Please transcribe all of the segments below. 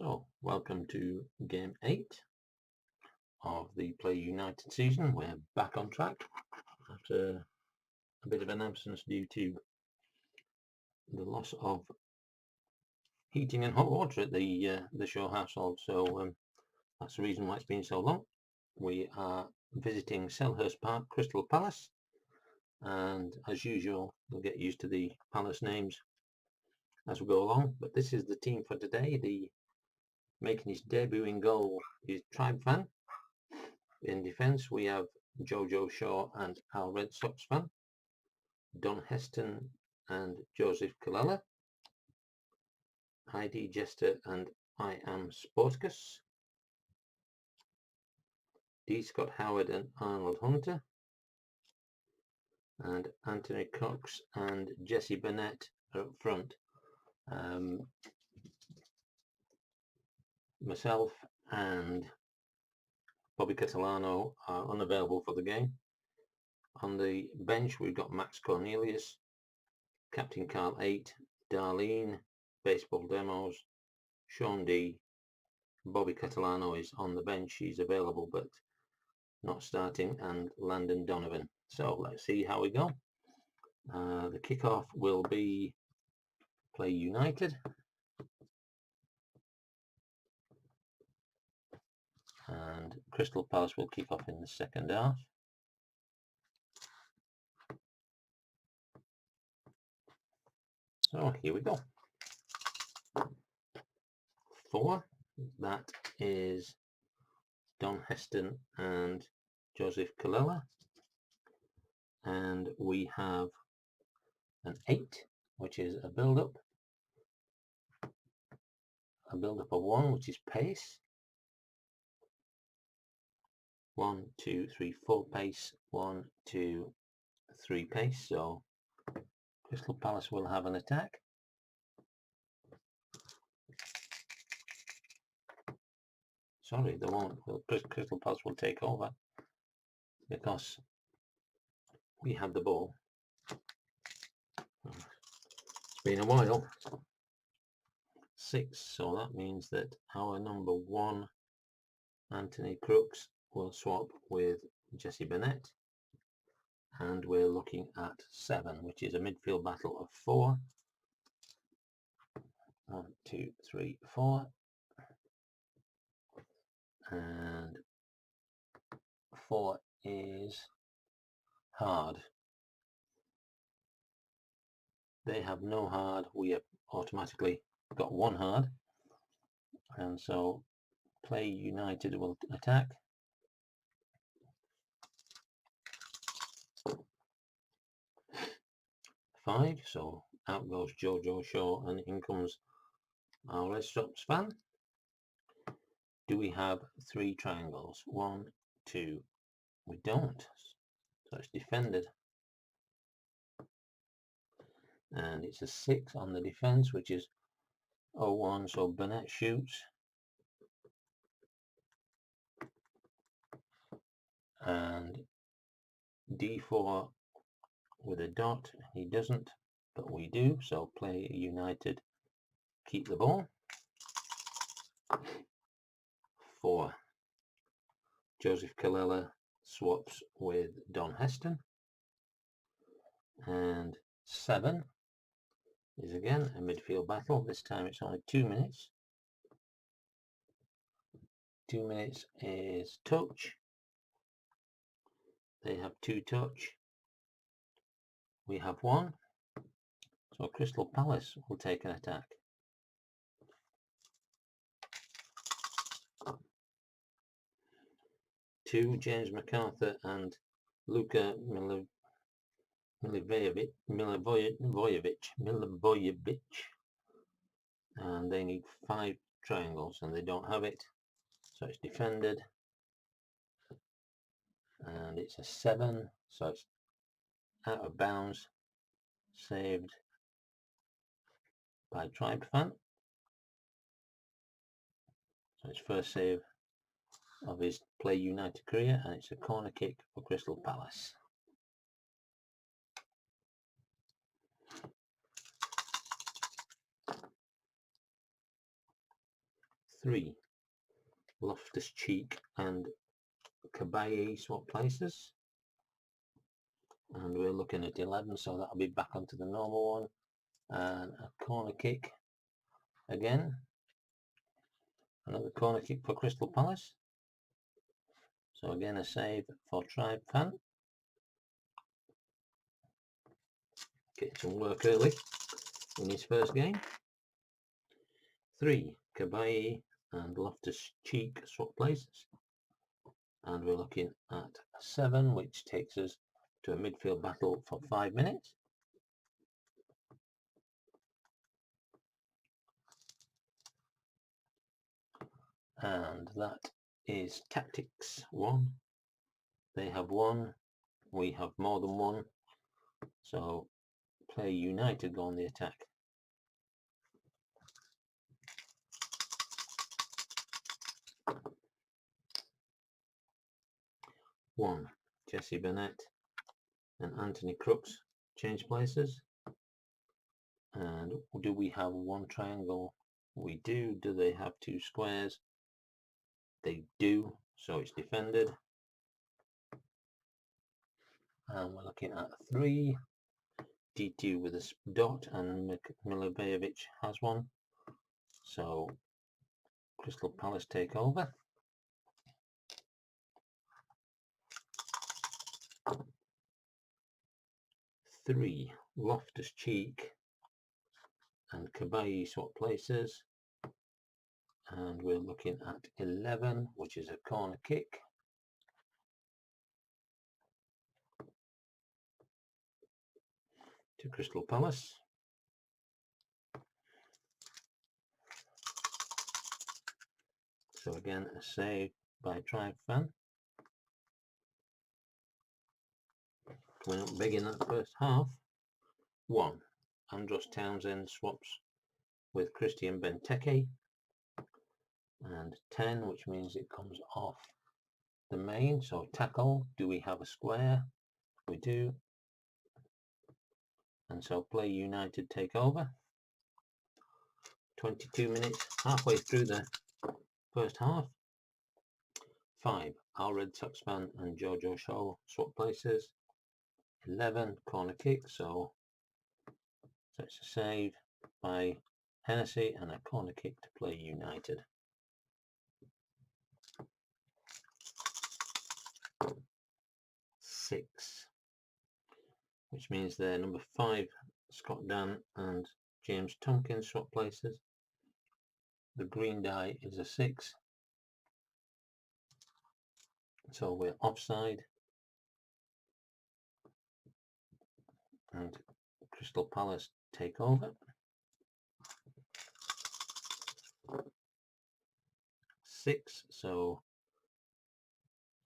So, welcome to Game 8 of the Play United season. We're back on track after a bit of an absence due to the loss of heating and hot water at the Shaw household. So that's the reason why it's been so long. We are visiting Selhurst Park, Crystal Palace, and as usual, we'll get used to the Palace names as we go along. But this is the team for today. Making his debut in goal is Tribefan. In defence, we have Jojo Shaw and our Red Sox fan, Don Heston and Joseph Kalala, ID Jester and I Am Sporticus, D. Scott Howard and Arnold Hunter, and Anthony Cox and Jesse Burnett are up front. Myself and Bobby Catalano are unavailable for the game. On the bench, we've got Max Cornelius, Captain Carl 8, Darlene, Baseball Demos, Sean D. Bobby Catalano is on the bench. He's available but not starting, and Landon Donovan. So let's see how we go. The kickoff will be Play United. And Crystal Palace will kick off in the second half. So here we go. 4. That is Don Heston and Joseph Kalala. And we have an 8, which is a build-up. A build-up of 1, which is pace. 1, 2, 3, 4 pace. 1, 2, 3 pace. So Crystal Palace will have an attack. Sorry, they won't. Crystal Palace will take over because we have the ball. It's been a while. 6, so that means that our number 1, Anthony Crooks, will swap with Jesse Burnett, and we're looking at 7, which is a midfield battle of 4. 1, 2, 3, 4, and 4 is hard. They have no hard. We have automatically got 1 hard, and so Play United will attack. 5, so out goes Jojo Shaw and in comes our Red Sox fan. Do we have 3 triangles? 1, 2. We don't, so it's defended. And it's a 6 on the defence, which is 0-1, so Burnett shoots. And D4 with a dot, he doesn't, but we do, so Play United keep the ball. 4. Joseph Kalala swaps with Don Heston. And 7 is again a midfield battle. This time it's only 2 minutes. 2 minutes is touch. They have 2 touch. We have 1. So Crystal Palace will take an attack. 2, James MacArthur and Luka Milivojevic, and they need 5 triangles and they don't have it, so it's defended, and it's a 7, so it's out of bounds, saved by Tribefan. So it's first save of his Play United career, and it's a corner kick for Crystal Palace. 3. Loftus-Cheek and Kabaye swap places. And we're looking at 11, so that'll be back onto the normal one. And a corner kick again. Another corner kick for Crystal Palace. So again a save for Tribefan. Getting some work early in his first game. 3. Kabaye and Loftus-Cheek swap places. And we're looking at 7, which takes us to a midfield battle for 5 minutes. And that is tactics 1. They have 1, we have more than 1, so Plaay United go on the attack. One, Jesse Burnett and Anthony Crooks change places. And do we have one triangle? We do. Do they have 2 squares? They do, so it's defended. And we're looking at 3, D2 with a dot, and Milivojevic has one. So Crystal Palace take over. 3, Loftus-Cheek and Kabaye swap places. And we're looking at 11, which is a corner kick. To Crystal Palace. So again, a save by Tribefan. Coming up big in that first half. 1. Andros Townsend swaps with Christian Benteke. And 10, which means it comes off the main. So tackle. Do we have a square? We do. And so Plaay United take over. 22 minutes, halfway through the first half. 5. Our Red Sox fan and Jojo Shaw swap places. 11, corner kick, so it's a save by Hennessy and a corner kick to Plaay United. 6, which means they're number 5, Scott Dan and James Tompkins swap places. The green die is a 6, so we're offside. And Crystal Palace take over. 6, so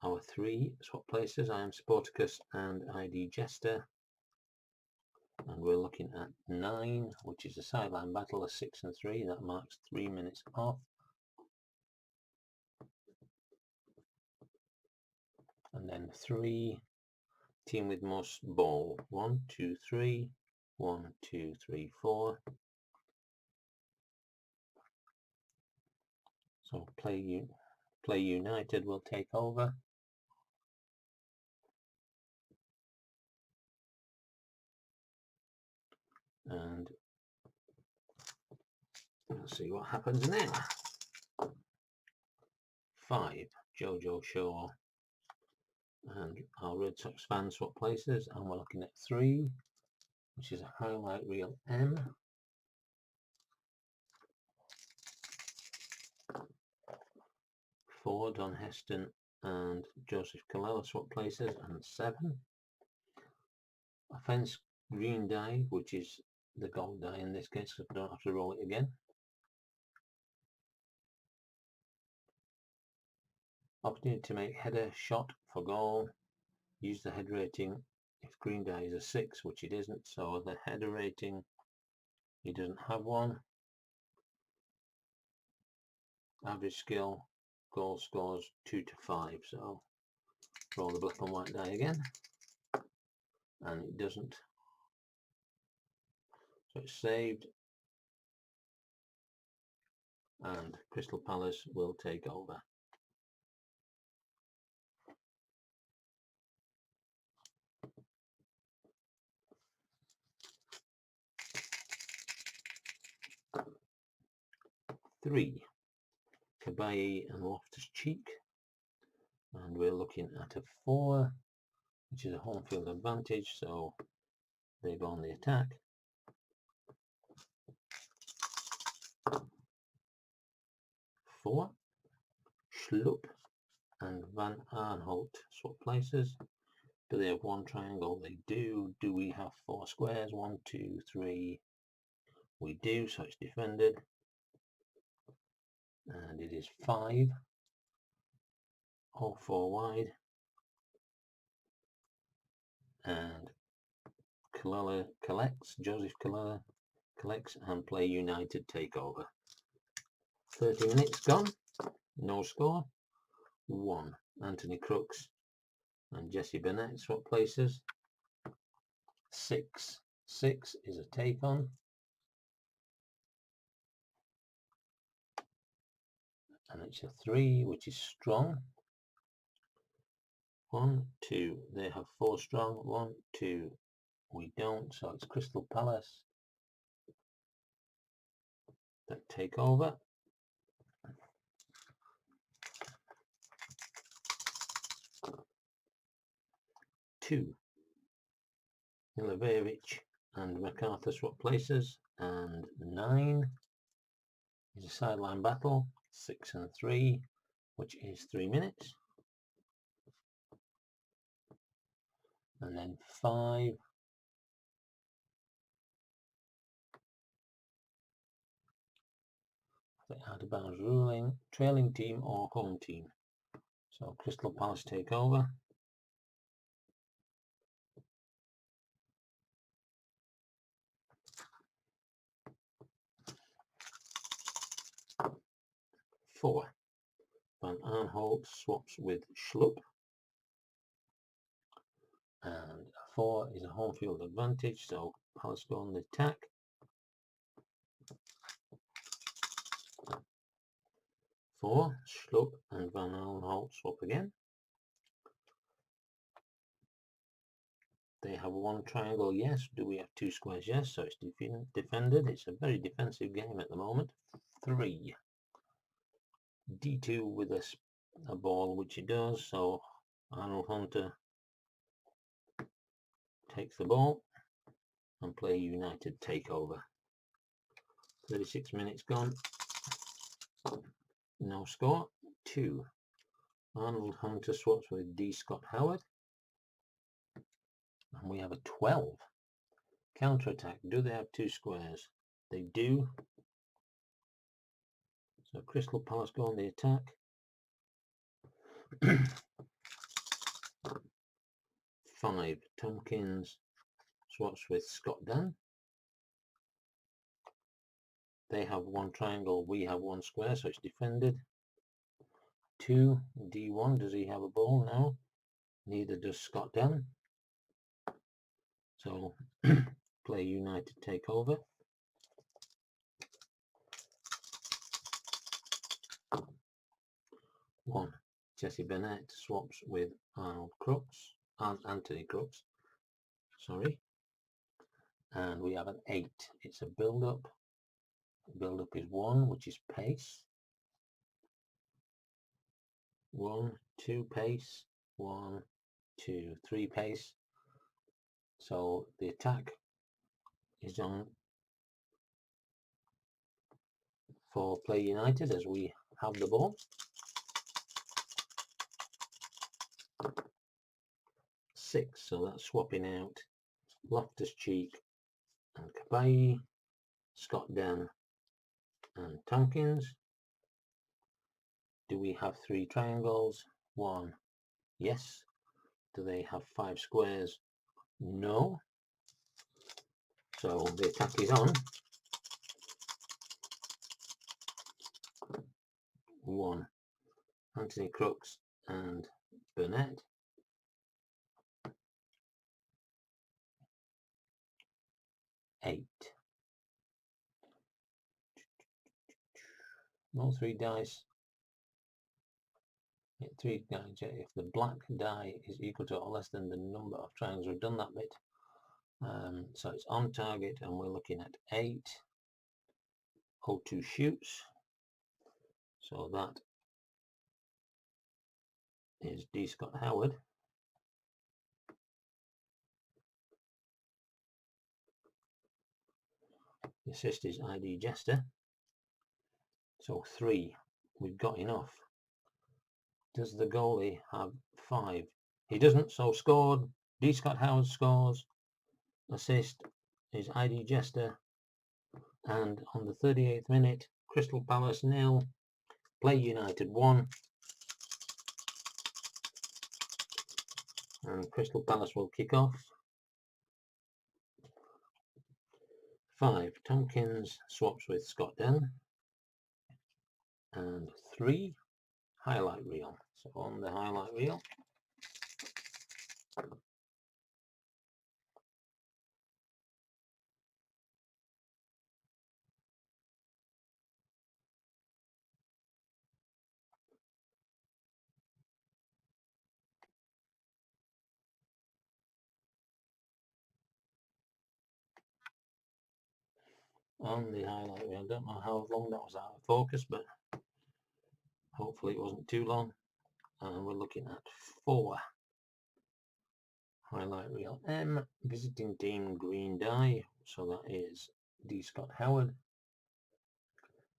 our 3 swap places. I am Sporticus and ID Jester. And we're looking at 9, which is a sideline battle of 6 and 3. That marks 3 minutes off. And then 3, team with most ball. 1, 2, 3. 1, 2, 3, 4. So Plaay United will take over. And let's see what happens now. 5, Jojo Shaw and our Red Sox fan swap places, and we're looking at 3, which is a highlight reel M. 4, Don Heston and Joseph Calella swap places, and 7. Offence green die, which is the gold die in this case, so I don't have to roll it again. Opportunity to make header shot for goal. Use the head rating if green die is a 6, which it isn't, so the header rating, he doesn't have one. Average skill, goal scores 2 to 5, so roll the black and white die again, and it doesn't, so it's saved. and Crystal Palace will take over. Three, Plaay and Loftus-Cheek, and we're looking at a 4, which is a home field advantage, so they go on the attack. 4, Schlupp and Van Aanholt swap places. Do they have one triangle? They do. Do we have 4 squares? 1, 2, 3. We do, so it's defended. And it is 5. All 4 wide. And Kalala collects, Joseph Kalala collects, and Plaay United take over. 30 minutes gone. No score. 1. Anthony Crooks and Jesse Burnett swap places. 6. 6 is a take on. And it's a 3, which is strong. 1, 2. They have 4 strong. 1, 2. We don't, so it's Crystal Palace that take over. 2. Milivojevic and MacArthur swap places, and 9 is a sideline battle. 6 and 3, which is 3 minutes. And then 5 the out of bounds ruling, trailing team or home team. So Crystal Palace take over. 4. Van Aanholt swaps with Schlupp. And 4 is a home field advantage, so Palace go on the attack. 4, Schlupp and Van Aanholt swap again. They have 1 triangle, yes. Do we have 2 squares? Yes, so it's defended. It's a very defensive game at the moment. 3, D2 with a ball, which it does, so Arnold Hunter takes the ball and Plaay United take over. 36 minutes gone. No score. 2. Arnold Hunter swaps with D. Scott Howard. And we have a 12. Counter-attack. Do they have 2 squares? They do. So Crystal Palace go on the attack. 5. Tompkins swaps with Scott Dunn. They have 1 triangle, we have 1 square, so it's defended. 2. D1, does he have a ball? No. Neither does Scott Dunn. So Plaay United take over. 1. Jesse Burnett swaps with Anthony Crooks. Sorry. And we have an 8. It's a build-up. Build-up is 1, which is pace. 1, 2 pace. 1, 2, 3 pace. So the attack is on for Plaay United as we have the ball. 6, so that's swapping out Loftus-Cheek and Plaay, Scott Dunn and Tompkins. Do we have 3 triangles? 1, yes. Do they have 5 squares? No. So the attack is on. 1, Anthony Crooks and Burnett. 8. Roll 3 dice. Hit 3 dice. If the black die is equal to or less than the number of triangles, we've done that bit. So it's on target, and we're looking at 8. O2 shoots. So that is D. Scott Howard. The assist is ID Jester. So 3. We've got enough. Does the goalie have 5? He doesn't, so scored. D. Scott Howard scores. Assist is ID Jester. And on the 38th minute, Crystal Palace 0, Plaay United 1. And Crystal Palace will kick off. 5. Tompkins swaps with Scott Dunn. And 3. Highlight reel. So on the highlight reel, I don't know how long that was out of focus, but hopefully it wasn't too long. And we're looking at 4. Highlight reel M, visiting team green die, so that is D. Scott Howard.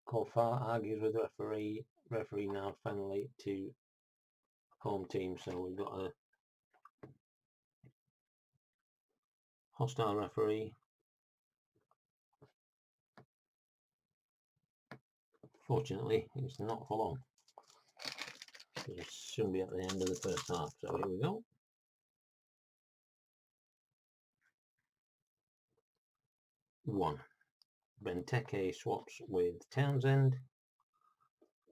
Kofar argues with referee. Referee now friendly to home team, so we've got a hostile referee. Fortunately, it's not for long. It'll soon be at the end of the first half, so here we go. 1. Benteke swaps with Townsend,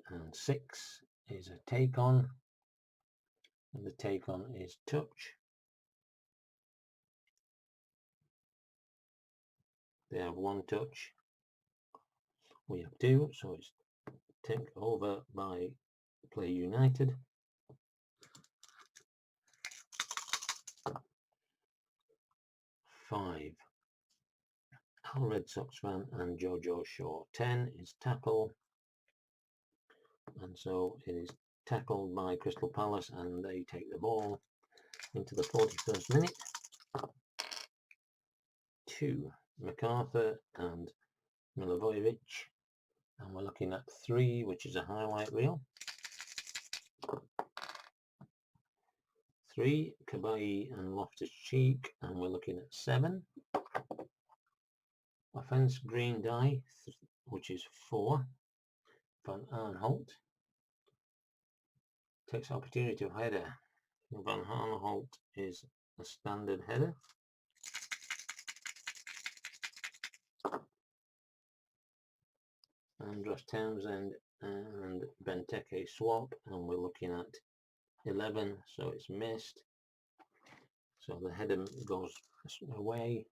and 6 is a take on, and the take on is touch. They have 1 touch, we have 2, so it's take over by Plaay United. 5. Al Red Sox fan and Jojo Shaw. 10 is tackle, and so it is tackled by Crystal Palace, and they take the ball into the 41st minute. 2. MacArthur and Milivojevic, and we're looking at 3, which is a highlight reel. 3. Kabai and Loftus-Cheek, and we're looking at 7. Offense green die, which is 4. Van Aanholt takes opportunity of header. Van Aanholt is a standard header. Andros Townsend and Benteke swap, and we're looking at 11, so it's missed. So the header goes away.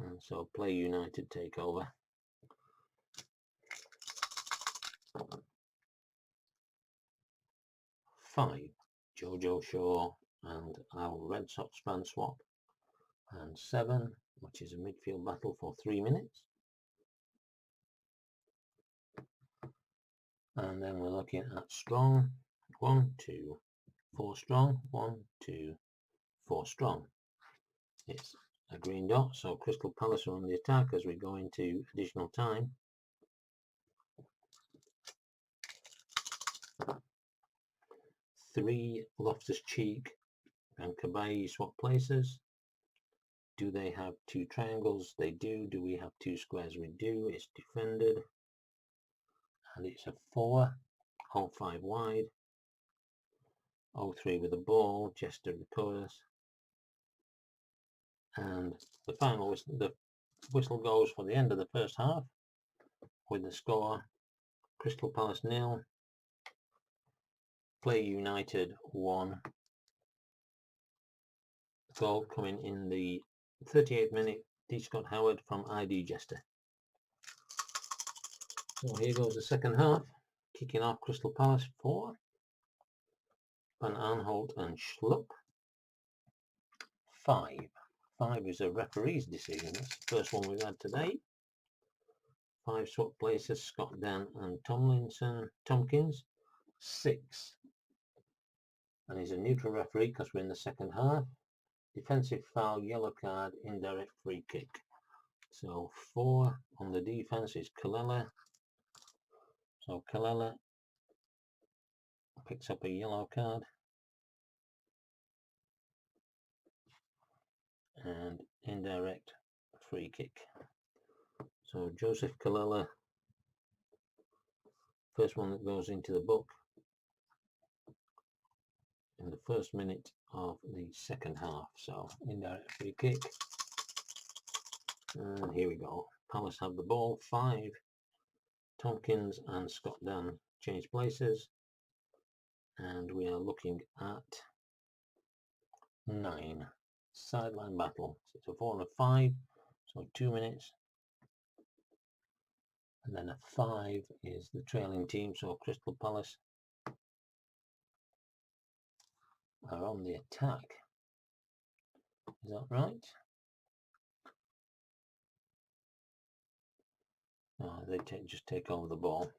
And so Plaay United take over. 5. Jojo Shaw and our Red Sox fan swap. And 7, which is a midfield battle for 3 minutes. And then we're looking at strong. 1, 2, 4 strong. 1, 2, 4 strong. It's a green dot, so Crystal Palace are on the attack as we go into additional time. 3, Loftus-Cheek and Kabai swap places. Do they have 2 triangles? They do. Do we have 2 squares? We do. It's defended. And it's a 4. Hold 5 wide. 0-3 with the ball. Jester recovers. And the final whistle, the whistle goes for the end of the first half with the score Crystal Palace 0. Plaay United 1. Goal coming in the 38th minute, D. Scott Howard from ID Jester. So here goes the second half. Kicking off, Crystal Palace 4. Van Aanholt and Schlupp 5. 5 is a referee's decision. That's the first one we've had today. 5 swap places, Scott Dan and Tompkins 6. And he's a neutral referee because we're in the second half. Defensive foul, yellow card, indirect free kick. So 4 on the defense is Kalele. So Kalele picks up a yellow card. And indirect free kick. So Joseph Kalele, first one that goes into the book in the first minute of the second half. So indirect free kick. And here we go. Palace have the ball. 5. Tompkins and Scott Dan change places. And we are looking at 9. Sideline battle. So it's a 4 and a 5. So 2 minutes. And then a 5 is the trailing team. So Crystal Palace are on the attack. Is that right? Oh, they just take over the ball.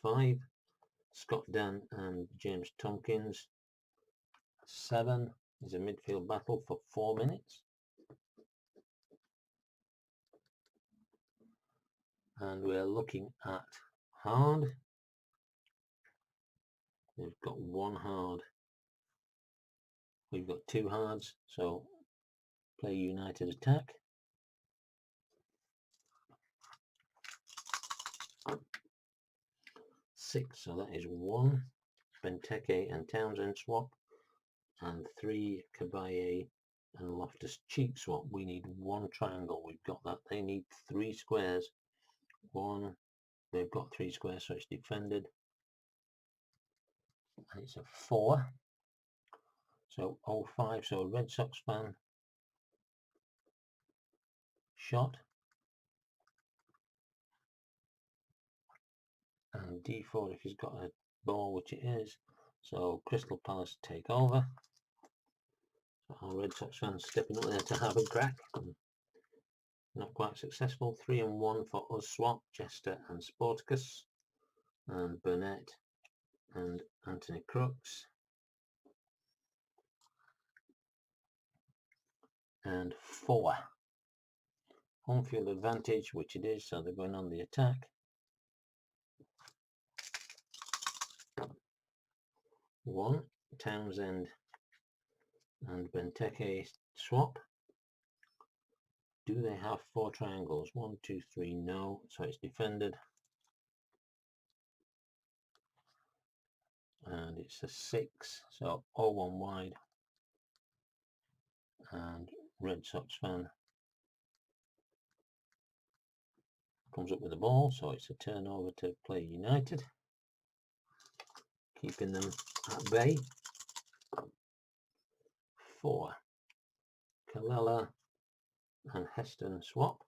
5. Scott Dan and James Tompkins. 7 is a midfield battle for 4 minutes. And we're looking at hard. We've got 1 hard. We've got 2 hards. So Play United attack. 6. So that is 1 Benteke and Townsend swap. And 3 Cabaye and Loftus-Cheek swap. We need 1 triangle. We've got that. They need 3 squares. 1. They've got 3 squares, so it's defended. And it's a 4. So 05. So a Red Sox fan shot. And D4 if he's got a ball, which it is. So Crystal Palace take over. Our Red Sox fans stepping up there to have a crack. Not quite successful. 3 and 1 for us swap. Jester and Sporticus. And Burnett and Anthony Crooks. And 4. Home field advantage, which it is, so they're going on the attack. 1 Townsend and Benteke swap. Do they have 4 triangles? 1, 2, 3, no. So it's defended. And it's a 6. So 0-1 wide. And Red Sox fan comes up with the ball. So it's a turnover to Play United. Keeping them at bay. 4. Kalele and Heston swap.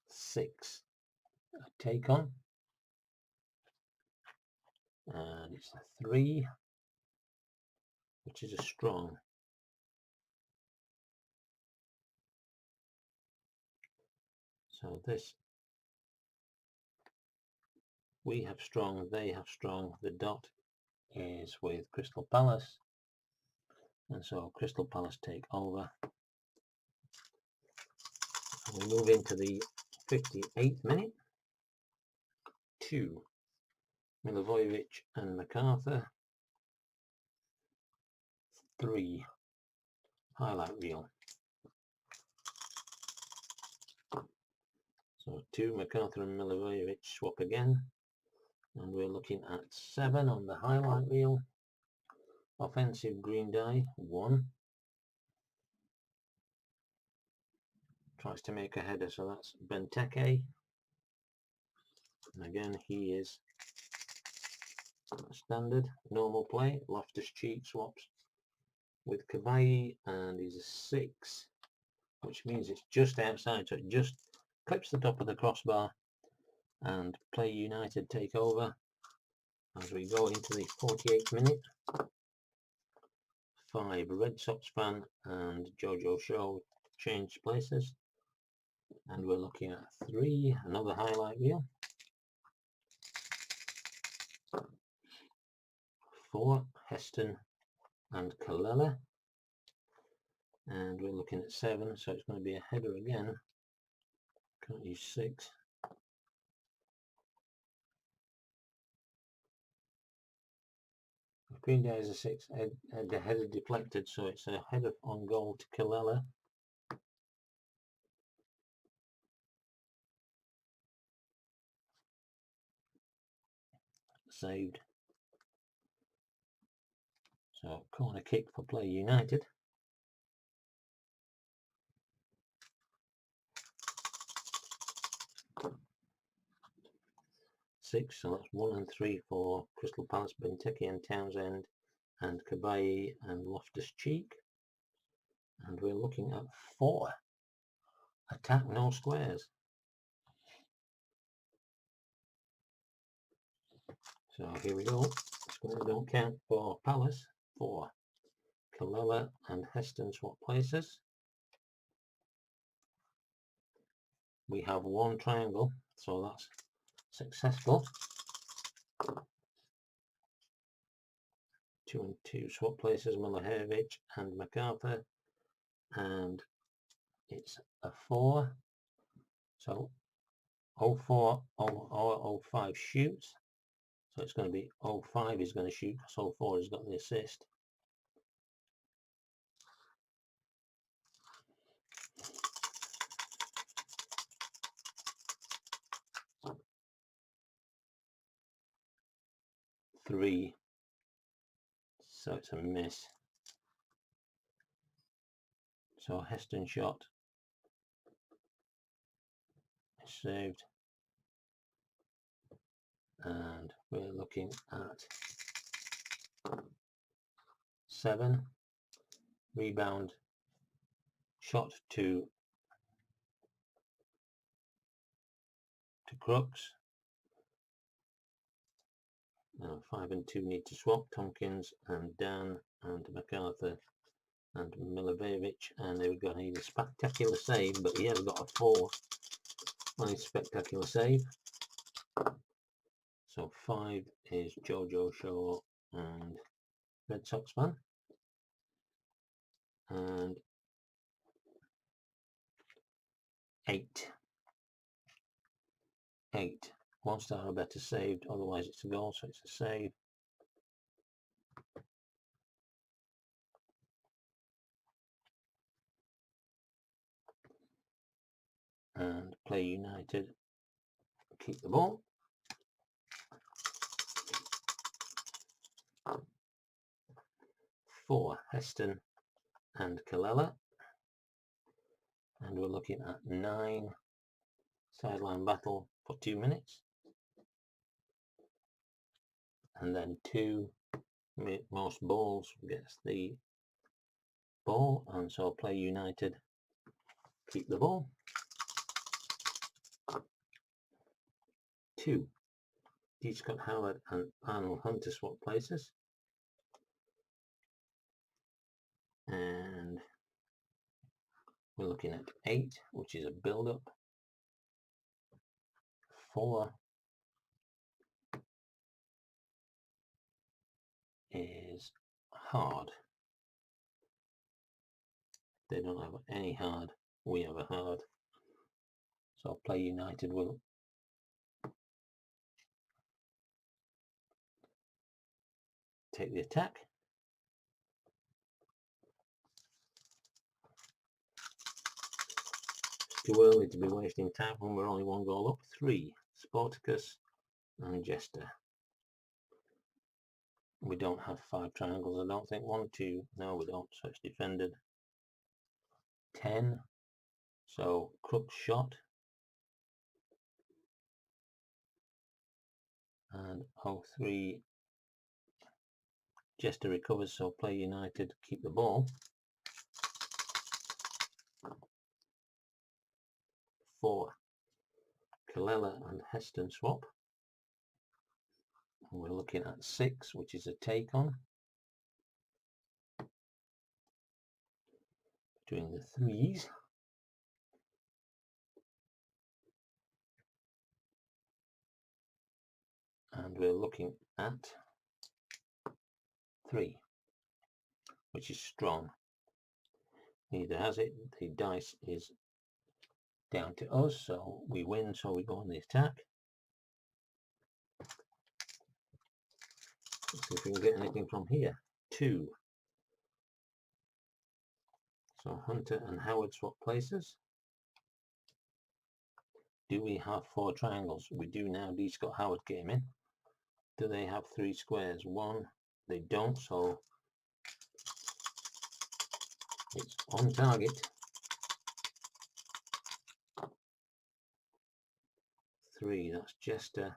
6. A take on. And it's a 3, which is a strong. So this, we have strong, they have strong. The dot is with Crystal Palace. And so Crystal Palace take over. And we move into the 58th minute. 2. Milivojevic and MacArthur. 3. Highlight reel. So 2 MacArthur and Milivojevic swap again. And we're looking at 7 on the highlight reel. Offensive green die, 1. Tries to make a header, so that's Benteke. And again, he is standard, normal play. Loftus-Cheek swaps with Cabaye, and he's a 6. which means it's just outside, so it just clips the top of the crossbar, and Plaay United take over as we go into the 48th minute. 5 Red Sox fan and Jojo Show changed places, and we're looking at 3, another highlight reel. 4 Heston and Kalele, and we're looking at 7, so it's going to be a header again. Can't use 6. Green Day is a 6, the header deflected, so it's a header on goal to Kalele. Saved. So corner kick for Plaay United. 6, so that's 1 and 3 for Crystal Palace, Benteke and Townsend, and Kabayi and Loftus-Cheek. And we're looking at 4. Attack no squares. So here we go. Squares don't count for Palace. 4. Kalele and Heston swap places. We have 1 triangle, so that's successful. 2 and 2 swap places, Milojevic and MacArthur, and it's a 4. So 04, 05 shoots. So it's going to be 05 is going to shoot because 04 has got the assist. Three. So it's a miss. So Heston shot is saved. And we're looking at 7. Rebound. Shot to Crooks. 5 and 2 need to swap. Tompkins and Dan and MacArthur and Milojevic, and they've got a spectacular save, but he has got a 4 on his spectacular save. So 5 is Jojo Shaw and Red Sox fan, and 8. 1 star or better saved, otherwise it's a goal, so it's a save. And Plaay United keep the ball. For Heston and Kalele, and we're looking at 9. Sideline battle for 2 minutes, and then 2 most balls gets the ball, and so Plaay United keep the ball. 2. D. Scott Howard and Arnold Hunter swap places, and we're looking at 8, which is a build-up. 4 is hard. They don't have any hard, we have a hard. So Plaay United will take the attack. Too early to be wasting time when we're only 1 goal up. 3. Sporticus and Jester. We don't have 5 triangles, I don't think. 1, 2, no we don't, so it's defended. 10, so Crook's shot. And 03, Jester recovers, so Plaay United keep the ball. 4. Kalela and Heston swap. And we're looking at 6, which is a take on. Doing the 3s. And we're looking at 3, which is strong. Neither has it. The dice is down to us, so we win, so we go on the attack. Let's see if we can get anything from here. 2. So Hunter and Howard swap places. Do we have 4 triangles? We do now. D. Scott Howard came in. Do they have 3 squares? 1. They don't, so it's on target. 3. That's Jester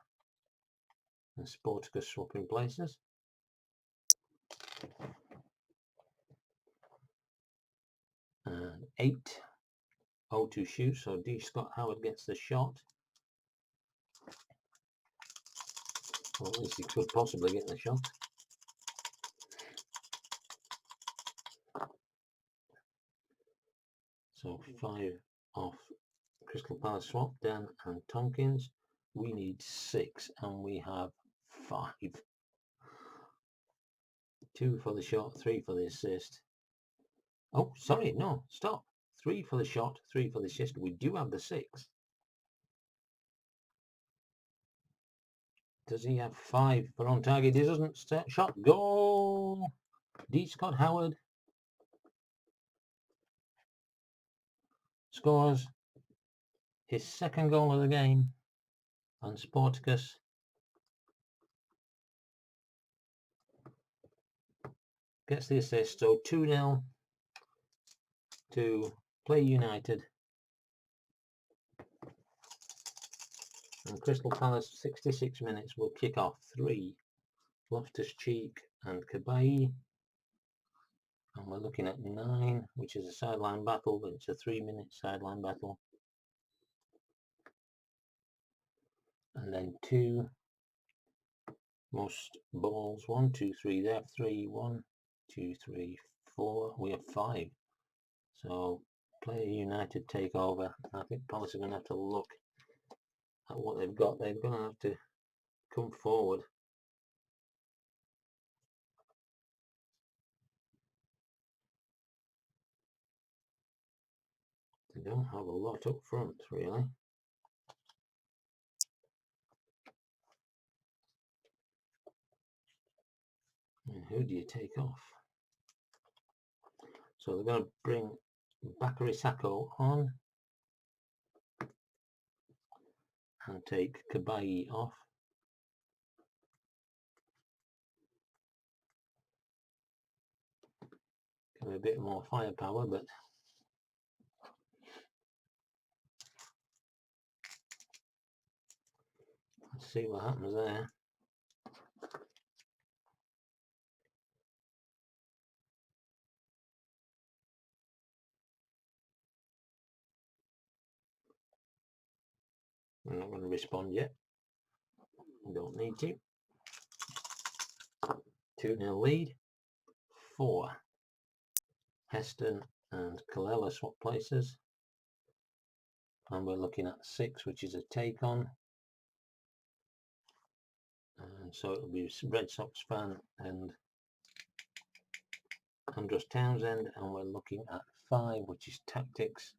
and Sporticus swapping places. And 8. 0-2 shoot, so D. Scott Howard gets the shot. Or at least he could possibly get the shot. So 5 off Crystal Palace swap, Dan and Tompkins. We need 6 and we have 5. 2 for the shot, 3 for the assist. Oh, sorry, no, stop. 3 for the shot, 3 for the assist. We do have the 6. Does he have 5 for on target? He doesn't. Shot, goal! D. Scott Howard scores his 2nd goal of the game, and Sporticus gets the assist. So 2-0 to Play United. And Crystal Palace, 66 minutes, will kick off. 3, Loftus-Cheek and Kabai. And we're looking at 9, which is a sideline battle, but it's a 3-minute sideline battle. And then 2, most balls. 1, 2, 3. They have 3. 1, 2, 3, 4. We have 5. So Play United take over. I think Palace are going to have to look at what they've got. They're going to have to come forward. They don't have a lot up front, really. And who do you take off? So they're going to bring Bakary Sacco on and take Kabai off. Give him a bit more firepower, but let's see what happens there. I'm not going to respond yet. Don't need to. 2-0 lead. 4. Heston and Kalela swap places. And we're looking at 6, which is a take on. And so it'll be Red Sox fan and Andros Townsend. And we're looking at 5, which is tactics.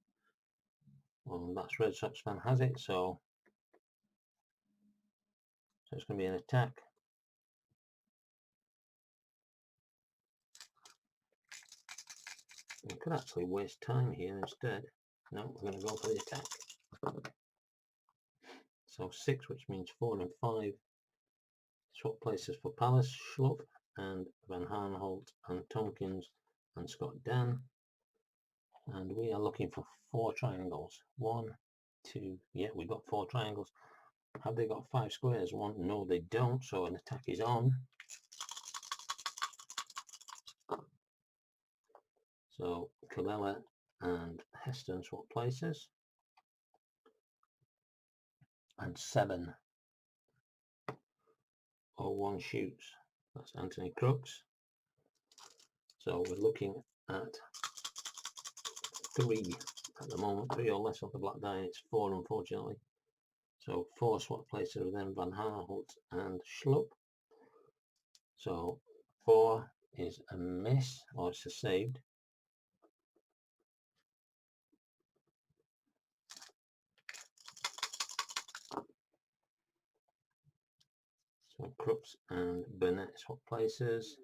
Well, that's Red Sox fan has it, so it's going to be an attack. We could actually waste time here instead. No, we're going to go for the attack. So 6, which means 4 and 5. Swap places for Palace, Schlupp and Van Harnholt and Tompkins and Scott Dan. And we are looking for 4 triangles. 1, 2, yeah, we've got 4 triangles. Have they got 5 squares? 1, no they don't, so an attack is on. So Kalela and Heston swap places. and 7. 01 shoots. That's Anthony Crooks. So we're looking at 3 at the moment, 3 or less off the black die. It's 4, unfortunately. So 4 swap places are then Van Aanholt and Schlupp. So 4 is a miss, or it's a saved. So Crooks and Burnett swap places.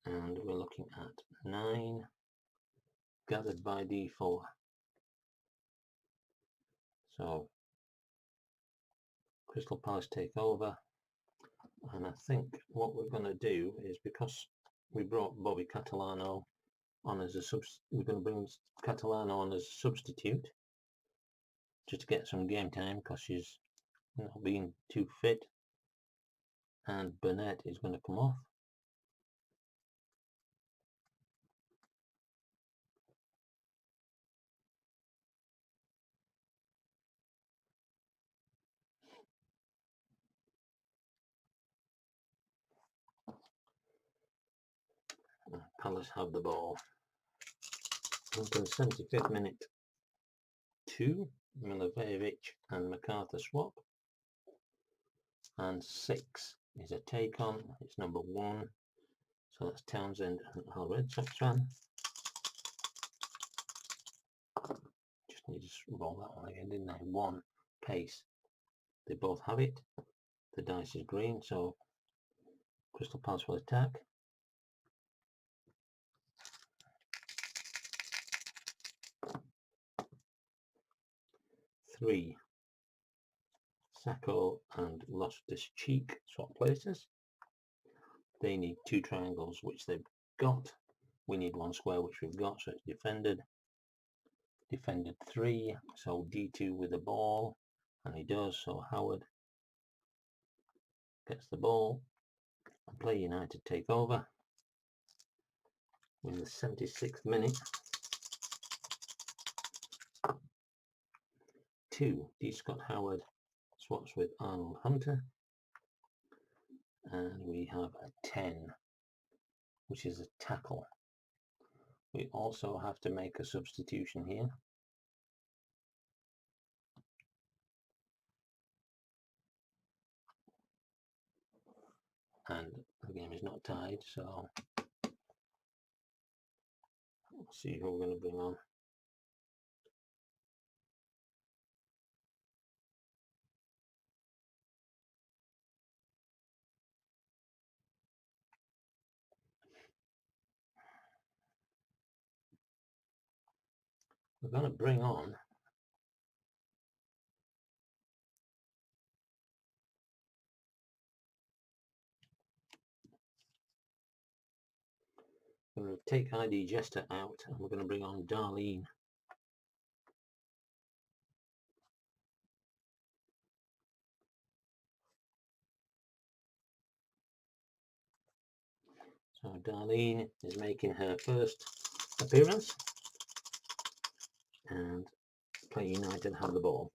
And we're looking at 9, gathered by D4. So Crystal Palace take over. And I think what we're going to do is, because we brought Bobby Catalano on as a we're going to bring Catalano on as a substitute just to get some game time, because she's not being too fit, and Burnett is going to come off. Palace have the ball. Until 75th minute. 2, Milivojevic and MacArthur swap. And 6 is a take on. It's number 1. So that's Townsend and our Red Sox fan. Just need to roll that one again, didn't I? 1, pace. They both have it. The dice is green, so Crystal Palace will attack. 3, Sacco and Loftus-Cheek swap places. They need 2 triangles, which they've got. We need 1 square, which we've got, so it's defended. Defended 3, so D2 with the ball, and he does. So Howard gets the ball, and Plaay United take over. In the 76th minute. 2, D. Scott Howard swaps with Arnold Hunter, and we have a 10, which is a tackle. We also have to make a substitution here. And the game is not tied, so we'll see who we're going to bring on. We're going to bring on we're going to take ID Jester out, and we're going to bring on Darlene. So Darlene is making her first appearance, and Plaay United have the ball.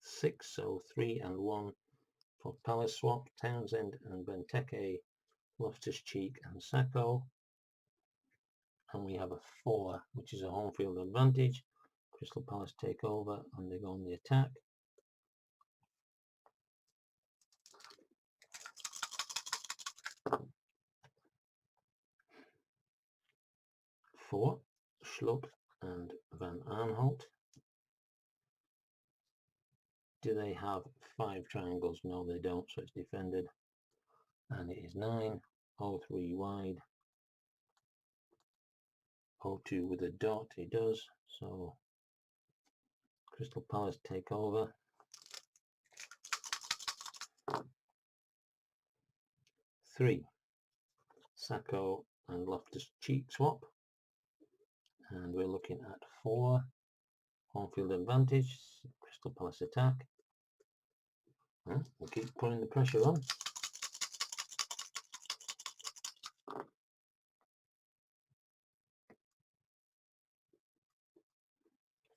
6, so 3 and 1 for Palace swap. Townsend and Benteke, Loftus-Cheek and Sacco. And we have a 4, which is a home field advantage. Crystal Palace take over, and they go on the attack. Four, Schlupp and Van Aanholt. Do they have 5 triangles? No, they don't, so it's defended. And it is 9, 03 wide, 02 with a dot, he does. So Crystal Palace take over. 3, Sacco and Loftus-Cheek swap. And we're looking at 4, home field advantage, Crystal Palace attack. We'll keep putting the pressure on.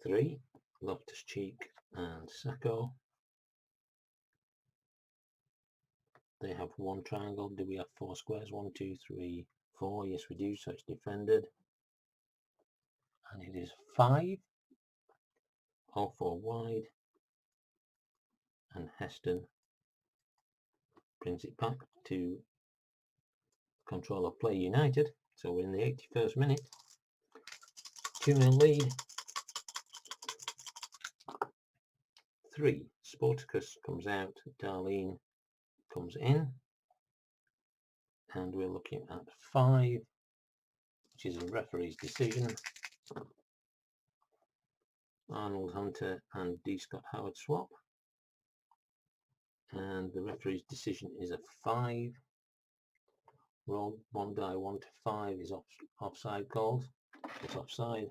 3, Loftus-Cheek and Sacco. They have one triangle. Do we have 4 squares? 1, 2, 3, 4. Yes, we do. So it's defended. And it is 5. All 4 wide. And Heston brings it back to control of Plaay United. So we're in the 81st minute. 2-0 lead. 3. Sporticus comes out. Darlene comes in. And we're looking at 5, which is a referee's decision. Arnold Hunter and D. Scott Howard swap. And the referee's decision is a 5. Roll 1 die 1 to 5 is offside called. It's offside.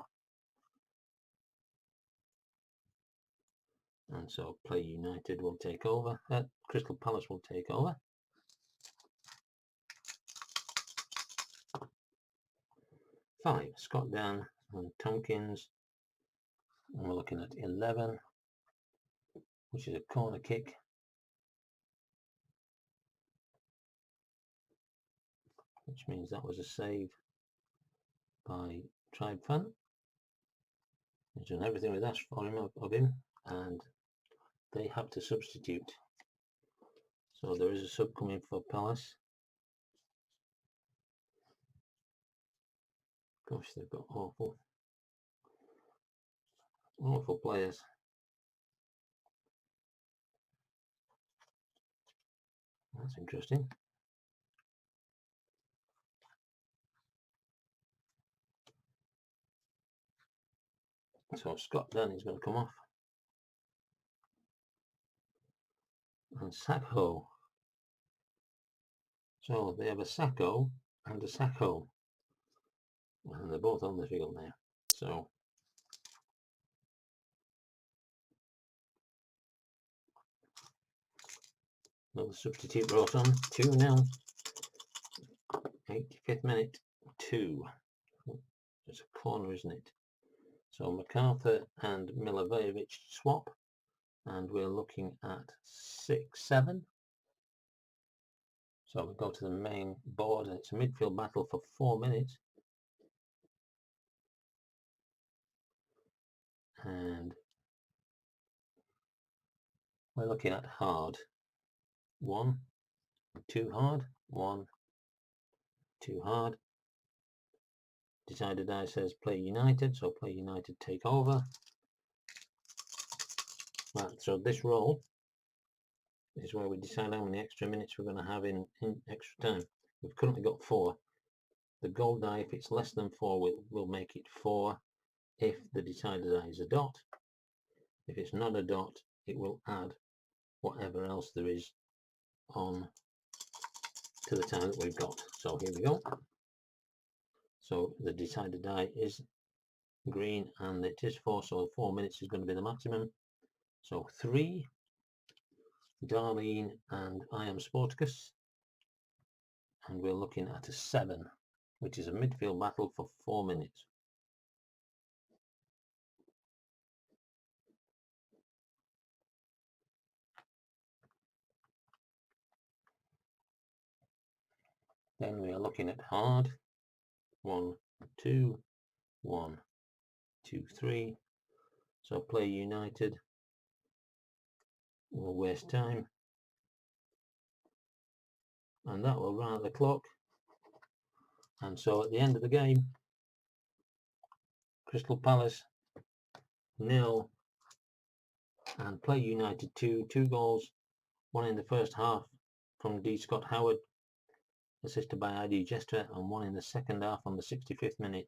And so Plaay United will take over. Crystal Palace will take over. Five, Scott Dan and Tompkins. And we're looking at 11, which is a corner kick. Which means that was a save by Tribefan. He's done everything we've asked for him of him, and they have to substitute. So there is a sub coming for Palace. Gosh, they've got awful players. That's interesting. So Scott Dan is going to come off. And Sacco. So they have a Sacco and a Sacco. And they're both on the field now. So another substitute brought on. 2-0. 85th minute. 2. It's a corner, isn't it? So MacArthur and Milivojevic swap. And we're looking at 6-7. So we go to the main board, and it's a midfield battle for 4 minutes. And we're looking at hard. 1, 2 hard. 1, 2 hard. Decided I says Plaay United, so Plaay United take over. Right, so this roll is where we decide how many extra minutes we're going to have in extra time. We've currently got 4. The goal die, if it's less than 4, we'll make it 4. If the decided die is a dot. If it's not a dot, it will add whatever else there is on to the time that we've got. So here we go. So the decided die is green and it is 4, so 4 minutes is going to be the maximum. So 3, Darlene and I am Sporticus, and we're looking at a 7, which is a midfield battle for 4 minutes. Then we are looking at hard. 1, 2, 1, 2, 3. So Plaay United will waste time, and that will run out the clock. And so at the end of the game, Crystal Palace 0 and Plaay United 2. 2 goals, 1 in the first half from D. Scott Howard, assisted by ID Jester, and 1 in the second half on the 65th minute.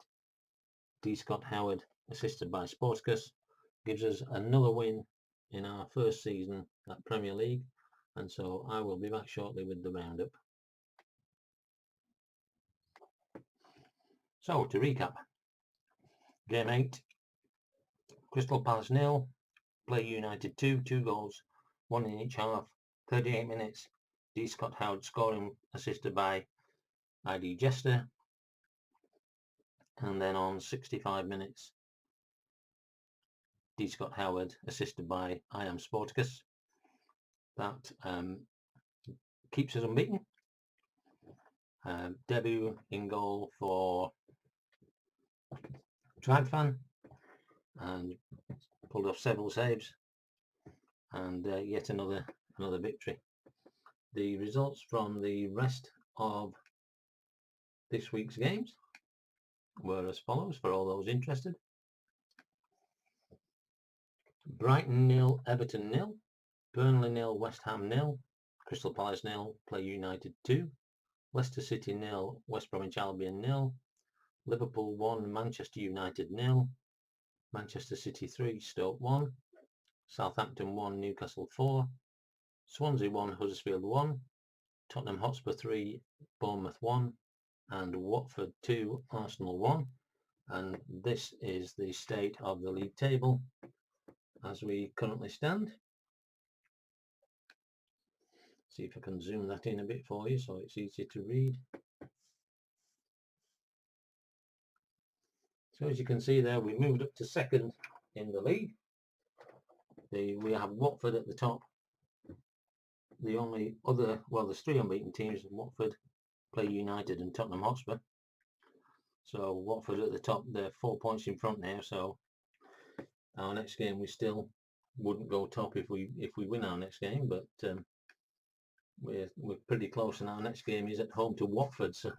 D. Scott Howard, assisted by Sporticus, gives us another win in our first season at Premier League. And so I will be back shortly with the roundup. So to recap, Game 8, Crystal Palace 0, Plaay United 2, 2 goals, 1 in each half, 38 minutes, D. Scott Howard scoring, assisted by ID Jester, and then on 65 minutes, D. Scott Howard, assisted by I Am Sporticus. That keeps us unbeaten. Debut in goal for Tribefan and pulled off several saves, and yet another victory. The results from the rest of this week's games were as follows for all those interested. Brighton 0, Everton 0, Burnley 0, West Ham 0, Crystal Palace 0, Play United 2, Leicester City 0, West Bromwich Albion 0, Liverpool 1, Manchester United 0, Manchester City 3, Stoke 1, Southampton 1, Newcastle 4, Swansea 1, Huddersfield 1, Tottenham Hotspur 3, Bournemouth 1, and Watford 2, Arsenal 1. And this is the state of the league table as we currently stand. See if I can zoom that in a bit for you so it's easier to read. So as you can see there, we moved up to second in the league. We have Watford at the top. The only other, well, there's 3 unbeaten teams: Watford, Play United and Tottenham Hotspur. So Watford at the top, they're 4 points in front now, so our next game we still wouldn't go top if we win our next game, but we're pretty close, and our next game is at home to Watford, so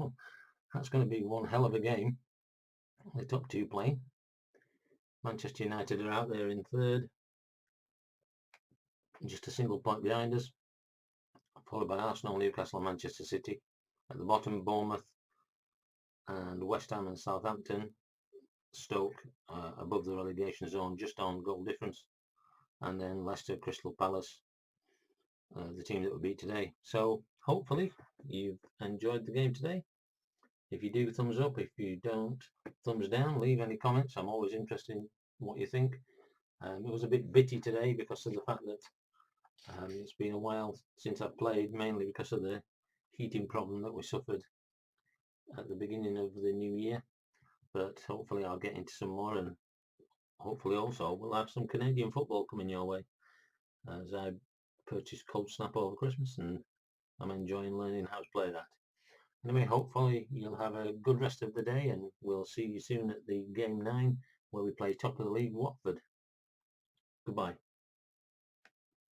that's going to be one hell of a game. The top 2 playing. Manchester United are out there in third, just a single point behind us, followed by Arsenal, Newcastle and Manchester City. At the bottom, Bournemouth and West Ham and Southampton. Stoke above the relegation zone, just on goal difference, and then Leicester, Crystal Palace, the team that we beat today. So hopefully you've enjoyed the game today. If you do, thumbs up. If you don't, thumbs down. Leave any comments. I'm always interested in what you think. It was a bit bitty today because of the fact that it's been a while since I've played, mainly because of the heating problem that we suffered at the beginning of the new year. But hopefully I'll get into some more, and hopefully also we'll have some Canadian football coming your way, as I purchased Cold Snap over Christmas and I'm enjoying learning how to play that. Anyway, hopefully you'll have a good rest of the day, and we'll see you soon at the game 9 where we play top of the league Watford. Goodbye.